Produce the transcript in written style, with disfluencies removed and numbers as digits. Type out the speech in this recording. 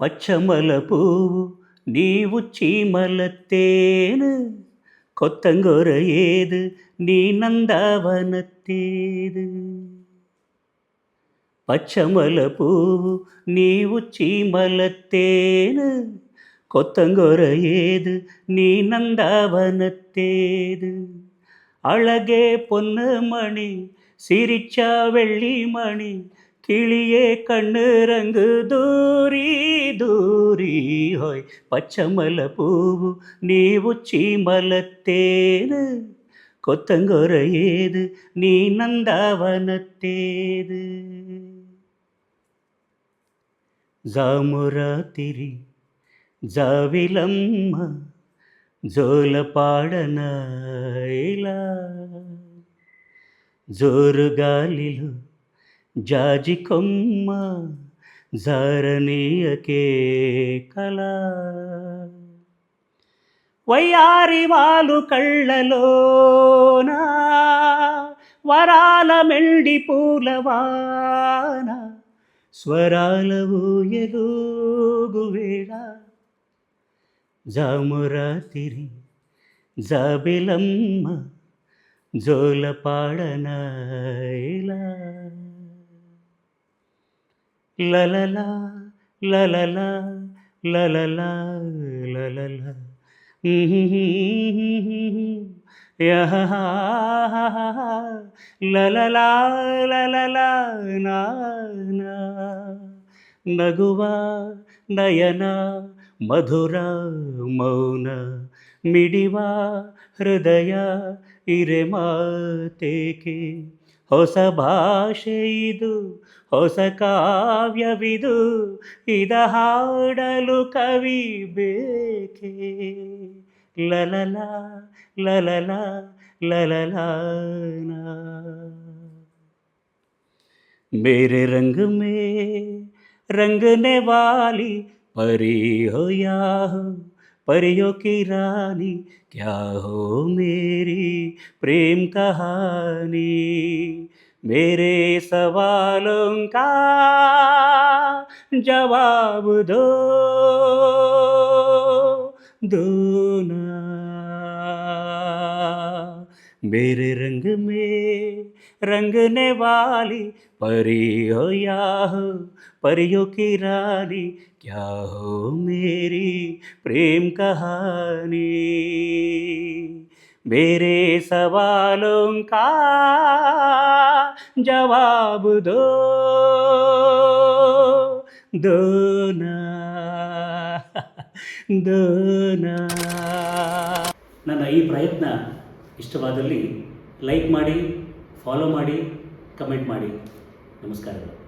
పచ్చమల పువ్వు నీవు చీమల తేను கொத்தங்கொர ஏது நீ நந்தாவனத்தேது పచ్చమల పువ్వు నీవు చీమల తేను கொத்தங்கொர ஏது நீ நந்தாவனத்தேது அழகே பொன்னு மணி சிரிச்சா வெள்ளி மணி கிளியே கண்ணுரங்கு దూరి దూరి హోయ్ పచ్చమల పువ్వు నీవు చీమల తేను కొత్తంగొర ఏదు నీ నందావనత్తేదు జామురాతిరి జావిలమ్మ జోలపాడన ఇలా జోరుగాలిలో జాజి కొమ్మ జారనీయకే కళ వయ్యారి వాలు కళ్ళలోన వరాల మెండి పూలవాన స్వరాల ఊయలూగు వేళ జామురాతిరి జాబిలమ్మ జోలపాడన ఇలా లలలా లలలా లలలా లలలా లలలా లలలా నానా నగువా నయన మధుర మౌన ಮಿಡಿವಾ ಹೃದಯ ಇರೆಮಾತೇಕೆ ಹೊಸ ಭಾಷೆ ಇದು ಹೊಸ ಕಾವ್ಯವಿದು ಇದ ಹಾಡಲು ಕವಿ ಬೇಕೆ ಲಲಲ ಲಲಲ ಲಲಲಾನ मेरे रंग में रंगने वाली परी हो या हो परियों की रानी क्या हो मेरी प्रेम कहानी मेरे सवालों का जवाब दो ना मेरे रंग में रंगने वाली परी हो या हो परियों की रानी क्या हो मेरी प्रेम कहानी मेरे सवालों का जवाब दो ना ನನ್ನ ಈ ಪ್ರಯತ್ನ ಇಷ್ಟವಾದಲ್ಲಿ ಲೈಕ್ ಮಾಡಿ, ಫಾಲೋ ಮಾಡಿ, ಕಮೆಂಟ್ ಮಾಡಿ. ನಮಸ್ಕಾರಗಳು.